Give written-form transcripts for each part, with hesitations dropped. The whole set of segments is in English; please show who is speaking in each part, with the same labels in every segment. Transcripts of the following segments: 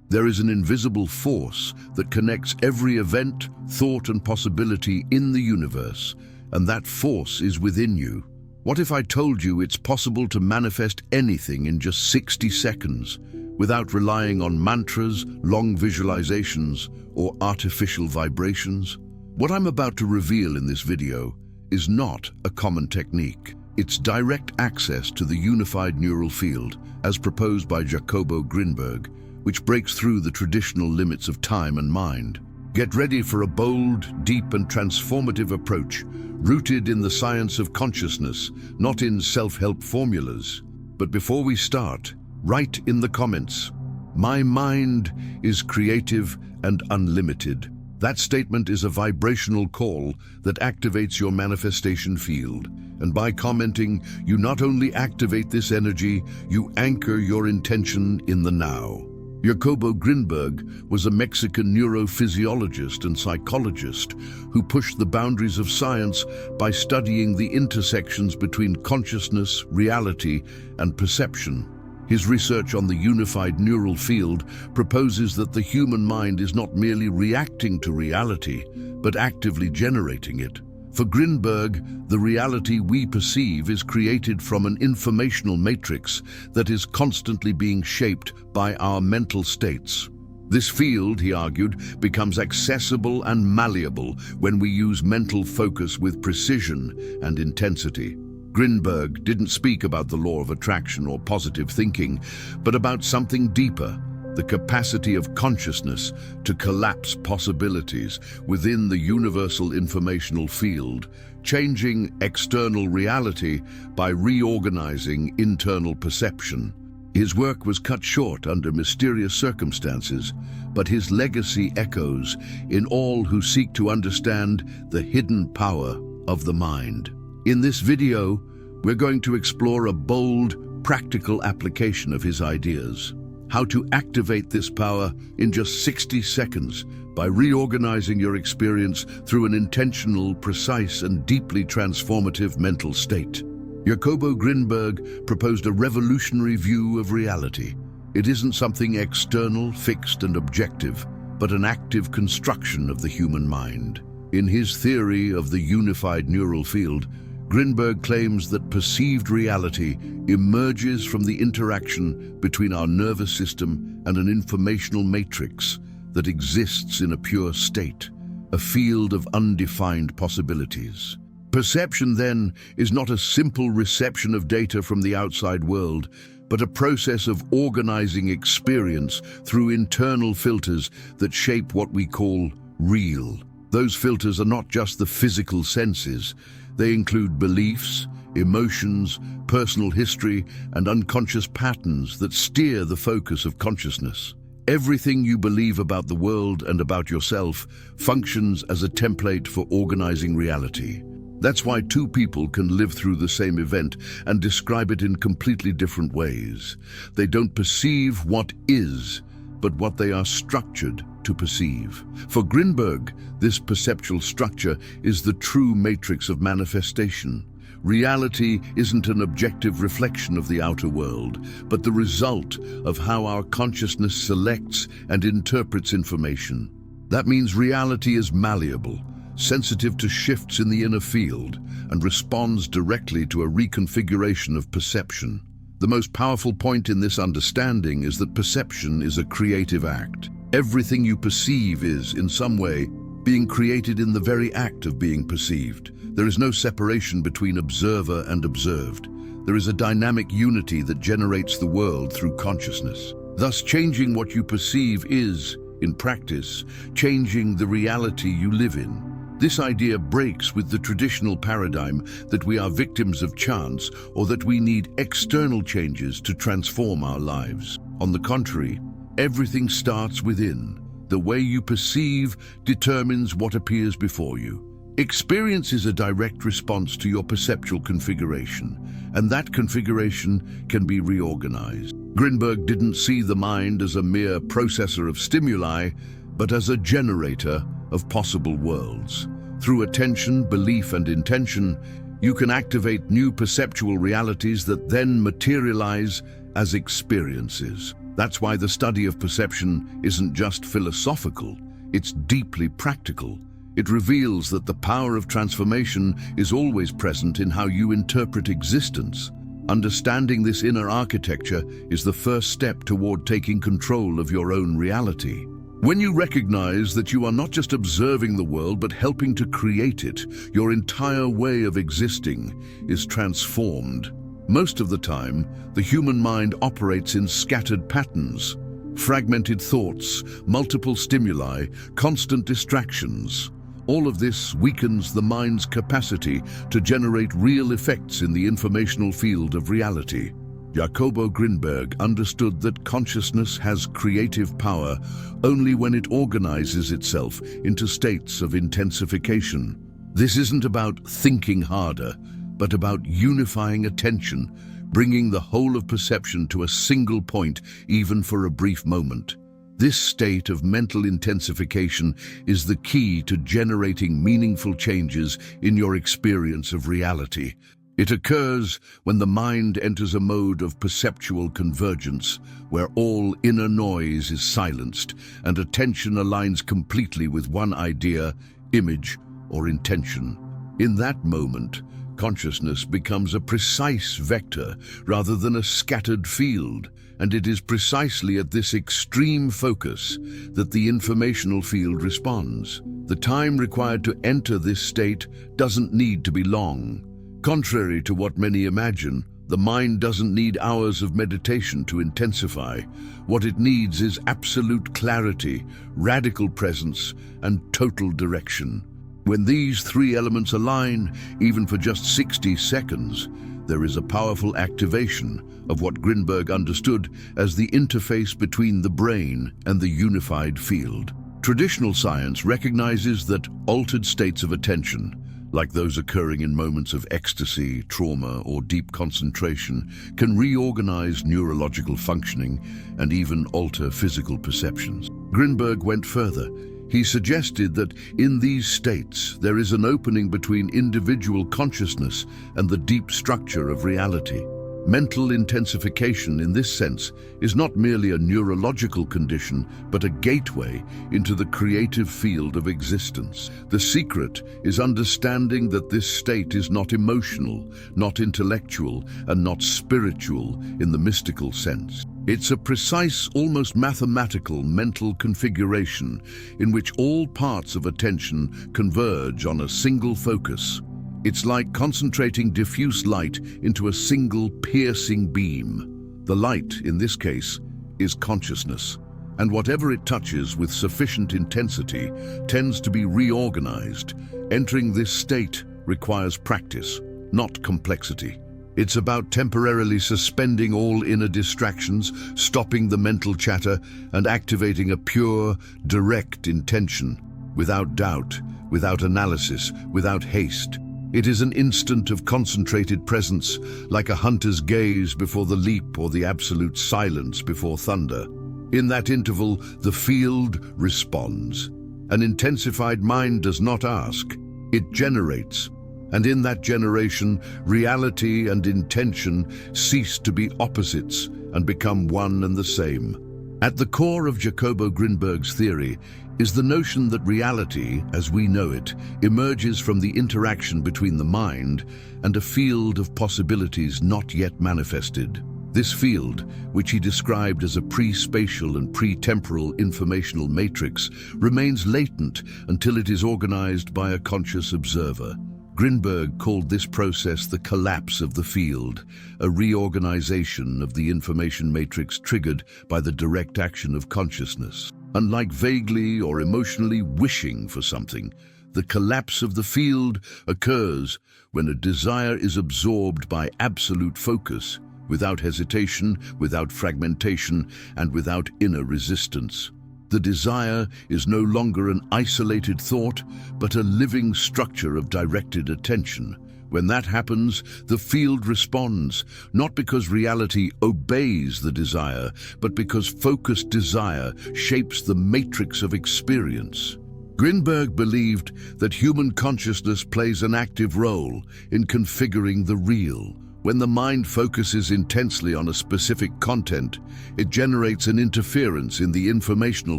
Speaker 1: There is an invisible force that connects every event, thought, and possibility in the universe, and that force is within you. What if I told you it's possible to manifest anything in just 60 seconds, without relying on mantras, long visualizations, or artificial vibrations? What I'm about to reveal in this video is not a common technique. It's direct access to the unified neural field, as proposed by Jacobo Grinberg, which breaks through the traditional limits of time and mind. Get ready for a bold, deep, and transformative approach, rooted in the science of consciousness, not in self-help formulas. But before we start, write in the comments, "My mind is creative and unlimited." That statement is a vibrational call that activates your manifestation field. And by commenting, you not only activate this energy, you anchor your intention in the now. Jacobo Grinberg was a Mexican neurophysiologist and psychologist who pushed the boundaries of science by studying the intersections between consciousness, reality, and perception. His research on the unified neural field proposes that the human mind is not merely reacting to reality, but actively generating it. For Grinberg, the reality we perceive is created from an informational matrix that is constantly being shaped by our mental states. This field, he argued, becomes accessible and malleable when we use mental focus with precision and intensity. Grinberg didn't speak about the law of attraction or positive thinking, but about something deeper, the capacity of consciousness to collapse possibilities within the universal informational field, changing external reality by reorganizing internal perception. His work was cut short under mysterious circumstances, but his legacy echoes in all who seek to understand the hidden power of the mind. In this video, we're going to explore a bold, practical application of his ideas. How to activate this power in just 60 seconds by reorganizing your experience through an intentional, precise, and deeply transformative mental state. Jacobo Grinberg proposed a revolutionary view of reality. It isn't something external, fixed, and objective, but an active construction of the human mind. In his theory of the unified neural field, Grinberg claims that perceived reality emerges from the interaction between our nervous system and an informational matrix that exists in a pure state, a field of undefined possibilities. Perception, then, is not a simple reception of data from the outside world, but a process of organizing experience through internal filters that shape what we call real. Those filters are not just the physical senses. They include beliefs, emotions, personal history, and unconscious patterns that steer the focus of consciousness. Everything you believe about the world and about yourself functions as a template for organizing reality. That's why two people can live through the same event and describe it in completely different ways. They don't perceive what is, but what they are structured to perceive. For Grinberg, this perceptual structure is the true matrix of manifestation. Reality isn't an objective reflection of the outer world, but the result of how our consciousness selects and interprets information. That means reality is malleable, sensitive to shifts in the inner field, and responds directly to a reconfiguration of perception. The most powerful point in this understanding is that perception is a creative act. Everything you perceive is, in some way, being created in the very act of being perceived. There is no separation between observer and observed. There is a dynamic unity that generates the world through consciousness. Thus, changing what you perceive is, in practice, changing the reality you live in. This idea breaks with the traditional paradigm that we are victims of chance or that we need external changes to transform our lives. On the contrary, everything starts within. The way you perceive determines what appears before you. Experience is a direct response to your perceptual configuration, and that configuration can be reorganized. Grinberg didn't see the mind as a mere processor of stimuli, but as a generator of possible worlds. Through attention, belief, and intention, you can activate new perceptual realities that then materialize as experiences. That's why the study of perception isn't just philosophical, it's deeply practical. It reveals that the power of transformation is always present in how you interpret existence. Understanding this inner architecture is the first step toward taking control of your own reality. When you recognize that you are not just observing the world but helping to create it, your entire way of existing is transformed. Most of the time, the human mind operates in scattered patterns, fragmented thoughts, multiple stimuli, constant distractions. All of this weakens the mind's capacity to generate real effects in the informational field of reality. Jacobo Grinberg understood that consciousness has creative power only when it organizes itself into states of intensification. This isn't about thinking harder, but about unifying attention, bringing the whole of perception to a single point, even for a brief moment. This state of mental intensification is the key to generating meaningful changes in your experience of reality. It occurs when the mind enters a mode of perceptual convergence, where all inner noise is silenced and attention aligns completely with one idea, image, or intention. In that moment, consciousness becomes a precise vector rather than a scattered field, and it is precisely at this extreme focus that the informational field responds. The time required to enter this state doesn't need to be long. Contrary to what many imagine, the mind doesn't need hours of meditation to intensify. What it needs is absolute clarity, radical presence, and total direction. When these three elements align, even for just 60 seconds, there is a powerful activation of what Grinberg understood as the interface between the brain and the unified field. Traditional science recognizes that altered states of attention, like those occurring in moments of ecstasy, trauma, or deep concentration, can reorganize neurological functioning and even alter physical perceptions. Grinberg went further. He suggested that in these states there is an opening between individual consciousness and the deep structure of reality. Mental intensification, in this sense, is not merely a neurological condition, but a gateway into the creative field of existence. The secret is understanding that this state is not emotional, not intellectual, and not spiritual in the mystical sense. It's a precise, almost mathematical mental configuration in which all parts of attention converge on a single focus. It's like concentrating diffuse light into a single piercing beam. The light, in this case, is consciousness, and whatever it touches with sufficient intensity tends to be reorganized. Entering this state requires practice, not complexity. It's about temporarily suspending all inner distractions, stopping the mental chatter, and activating a pure, direct intention, without doubt, without analysis, without haste. It is an instant of concentrated presence, like a hunter's gaze before the leap or the absolute silence before thunder. In that interval, the field responds. An intensified mind does not ask, it generates. And in that generation, reality and intention cease to be opposites and become one and the same. At the core of Jacobo Grinberg's theory is the notion that reality, as we know it, emerges from the interaction between the mind and a field of possibilities not yet manifested. This field, which he described as a pre-spatial and pre-temporal informational matrix, remains latent until it is organized by a conscious observer. Grinberg called this process the collapse of the field, a reorganization of the information matrix triggered by the direct action of consciousness. Unlike vaguely or emotionally wishing for something, the collapse of the field occurs when a desire is absorbed by absolute focus, without hesitation, without fragmentation, and without inner resistance. The desire is no longer an isolated thought, but a living structure of directed attention. When that happens, the field responds, not because reality obeys the desire, but because focused desire shapes the matrix of experience. Grinberg believed that human consciousness plays an active role in configuring the real, When the mind focuses intensely on a specific content, it generates an interference in the informational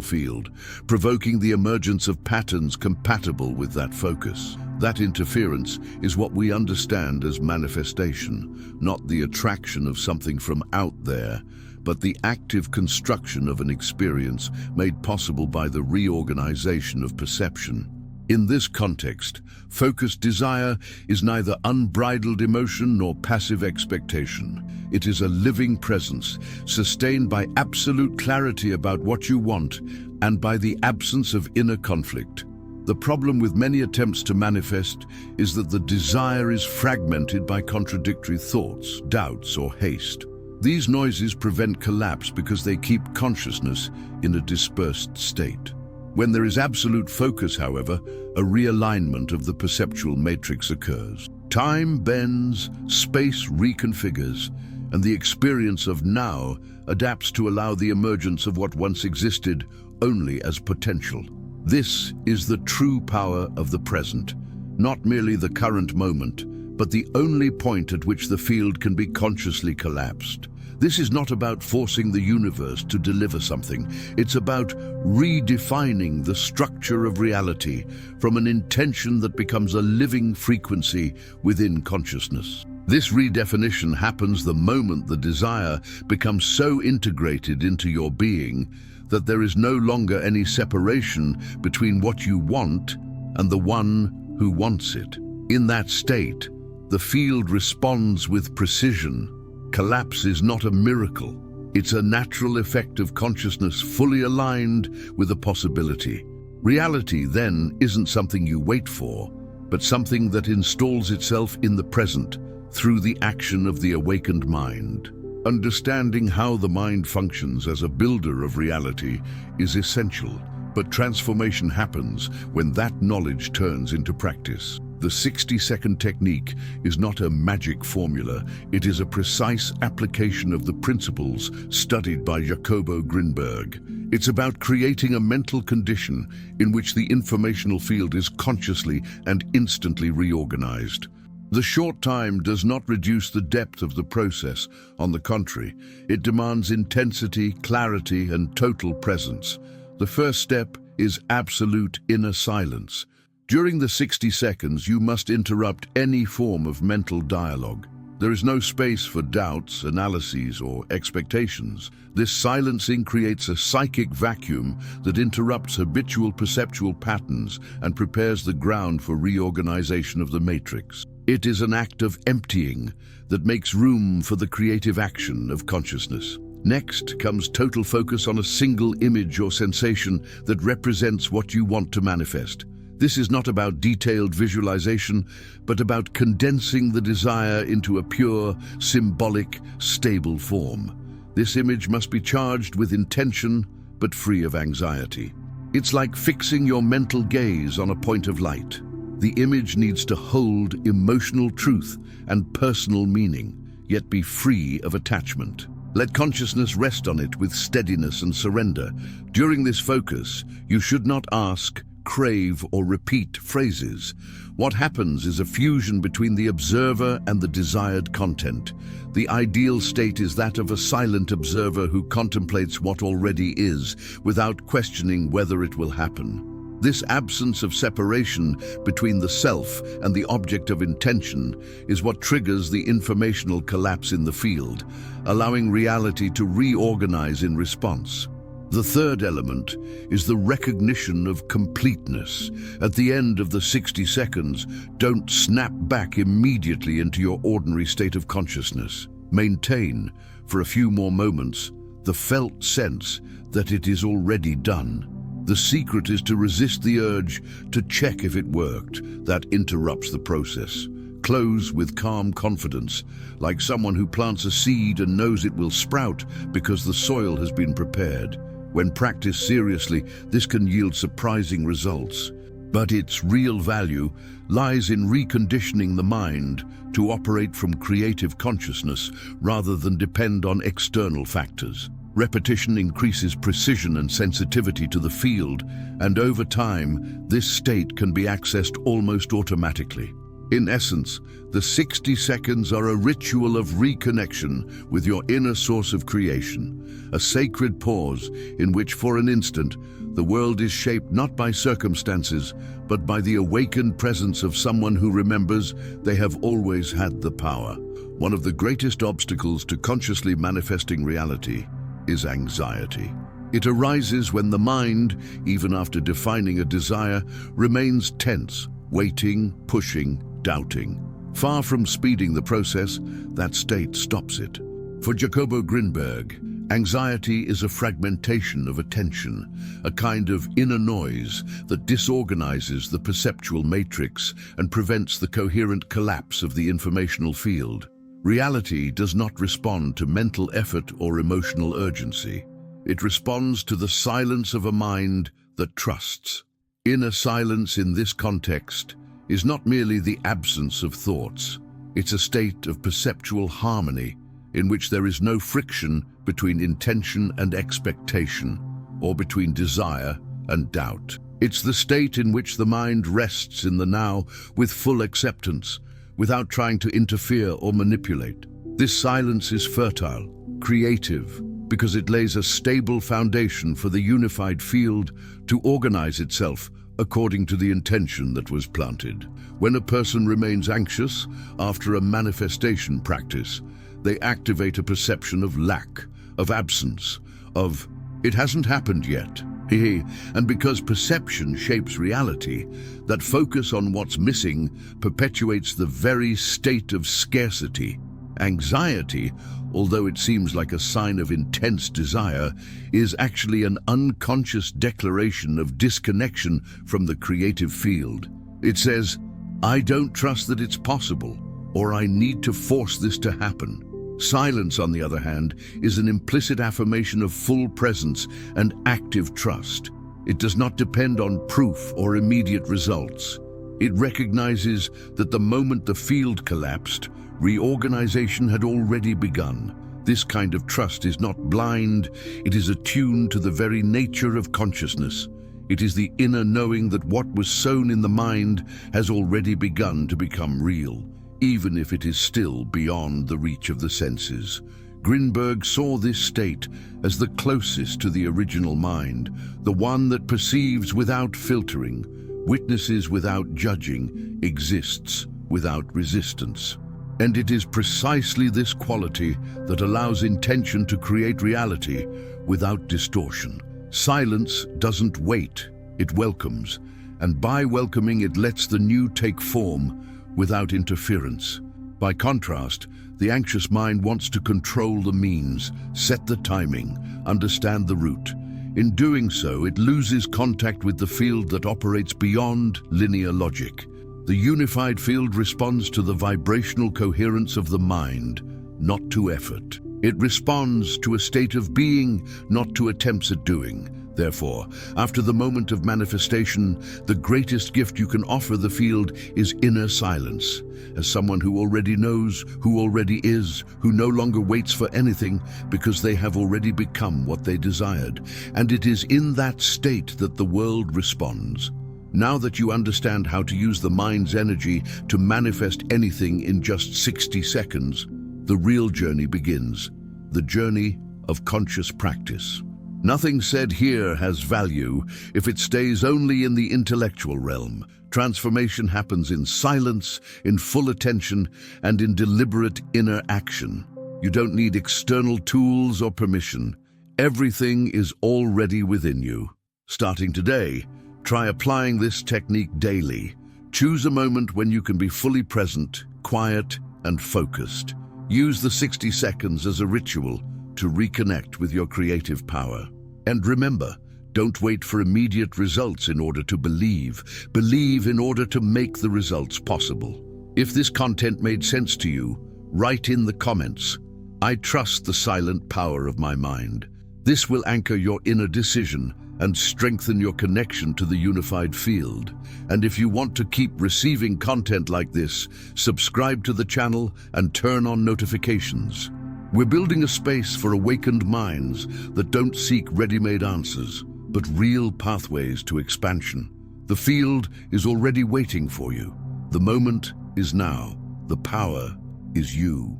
Speaker 1: field, provoking the emergence of patterns compatible with that focus. That interference is what we understand as manifestation, not the attraction of something from out there, but the active construction of an experience made possible by the reorganization of perception. In this context, focused desire is neither unbridled emotion nor passive expectation. It is a living presence, sustained by absolute clarity about what you want and by the absence of inner conflict. The problem with many attempts to manifest is that the desire is fragmented by contradictory thoughts, doubts, or haste. These noises prevent collapse because they keep consciousness in a dispersed state. When there is absolute focus, however, a realignment of the perceptual matrix occurs. Time bends, space reconfigures, and the experience of now adapts to allow the emergence of what once existed only as potential. This is the true power of the present, not merely the current moment, but the only point at which the field can be consciously collapsed. This is not about forcing the universe to deliver something. It's about redefining the structure of reality from an intention that becomes a living frequency within consciousness. This redefinition happens the moment the desire becomes so integrated into your being that there is no longer any separation between what you want and the one who wants it. In that state, the field responds with precision. Collapse is not a miracle. It's a natural effect of consciousness fully aligned with a possibility. Reality, then, isn't something you wait for, but something that installs itself in the present through the action of the awakened mind. Understanding how the mind functions as a builder of reality is essential, but transformation happens when that knowledge turns into practice. The 60-second technique is not a magic formula, it is a precise application of the principles studied by Jacobo Grinberg. It's about creating a mental condition in which the informational field is consciously and instantly reorganized. The short time does not reduce the depth of the process. On the contrary, it demands intensity, clarity, and total presence. The first step is absolute inner silence. During the 60 seconds, you must interrupt any form of mental dialogue. There is no space for doubts, analyses, or expectations. This silencing creates a psychic vacuum that interrupts habitual perceptual patterns and prepares the ground for reorganization of the matrix. It is an act of emptying that makes room for the creative action of consciousness. Next comes total focus on a single image or sensation that represents what you want to manifest. This is not about detailed visualization, but about condensing the desire into a pure, symbolic, stable form. This image must be charged with intention, but free of anxiety. It's like fixing your mental gaze on a point of light. The image needs to hold emotional truth and personal meaning, yet be free of attachment. Let consciousness rest on it with steadiness and surrender. During this focus, you should not ask, crave, or repeat phrases. What happens is a fusion between the observer and the desired content. The ideal state is that of a silent observer who contemplates what already is, without questioning whether it will happen. This absence of separation between the self and the object of intention is what triggers the informational collapse in the field, allowing reality to reorganize in response. The third element is the recognition of completeness. At the end of the 60 seconds, don't snap back immediately into your ordinary state of consciousness. Maintain, for a few more moments, the felt sense that it is already done. The secret is to resist the urge to check if it worked. That interrupts the process. Close with calm confidence, like someone who plants a seed and knows it will sprout because the soil has been prepared. When practiced seriously, this can yield surprising results. But its real value lies in reconditioning the mind to operate from creative consciousness rather than depend on external factors. Repetition increases precision and sensitivity to the field, and over time, this state can be accessed almost automatically. In essence, the 60 seconds are a ritual of reconnection with your inner source of creation, a sacred pause in which, for an instant, the world is shaped not by circumstances, but by the awakened presence of someone who remembers they have always had the power. One of the greatest obstacles to consciously manifesting reality is anxiety. It arises when the mind, even after defining a desire, remains tense, waiting, pushing, doubting. Far from speeding the process, that state stops it. For Jacobo Grinberg, anxiety is a fragmentation of attention, a kind of inner noise that disorganizes the perceptual matrix and prevents the coherent collapse of the informational field. Reality does not respond to mental effort or emotional urgency. It responds to the silence of a mind that trusts. Inner silence in this context is not merely the absence of thoughts. It's a state of perceptual harmony in which there is no friction between intention and expectation, or between desire and doubt. It's the state in which the mind rests in the now with full acceptance, without trying to interfere or manipulate. This silence is fertile, creative, because it lays a stable foundation for the unified field to organize itself according to the intention that was planted. When a person remains anxious after a manifestation practice, they activate a perception of lack, of absence, of "it hasn't happened yet." And because perception shapes reality, that focus on what's missing perpetuates the very state of scarcity. Anxiety, although it seems like a sign of intense desire, is actually an unconscious declaration of disconnection from the creative field. It says, "I don't trust that it's possible," or "I need to force this to happen." Silence, on the other hand, is an implicit affirmation of full presence and active trust. It does not depend on proof or immediate results. It recognizes that the moment the field collapsed, reorganization had already begun. This kind of trust is not blind, it is attuned to the very nature of consciousness. It is the inner knowing that what was sown in the mind has already begun to become real, even if it is still beyond the reach of the senses. Grinberg saw this state as the closest to the original mind, the one that perceives without filtering, witnesses without judging, exists without resistance. And it is precisely this quality that allows intention to create reality without distortion. Silence doesn't wait, it welcomes, and by welcoming it lets the new take form without interference. By contrast, the anxious mind wants to control the means, set the timing, understand the route. In doing so, it loses contact with the field that operates beyond linear logic. The unified field responds to the vibrational coherence of the mind, not to effort. It responds to a state of being, not to attempts at doing. Therefore, after the moment of manifestation, the greatest gift you can offer the field is inner silence. As someone who already knows, who already is, who no longer waits for anything because they have already become what they desired. And it is in that state that the world responds. Now that you understand how to use the mind's energy to manifest anything in just 60 seconds, the real journey begins, the journey of conscious practice. Nothing said here has value if it stays only in the intellectual realm. Transformation happens in silence, in full attention, and in deliberate inner action. You don't need external tools or permission. Everything is already within you. Starting today, try applying this technique daily. Choose a moment when you can be fully present, quiet, and focused. Use the 60 seconds as a ritual to reconnect with your creative power. And remember, don't wait for immediate results in order to believe. Believe in order to make the results possible. If this content made sense to you, write in the comments, "I trust the silent power of my mind." This will anchor your inner decision and strengthen your connection to the unified field. And if you want to keep receiving content like this, subscribe to the channel and turn on notifications. We're building a space for awakened minds that don't seek ready-made answers, but real pathways to expansion. The field is already waiting for you. The moment is now. The power is you.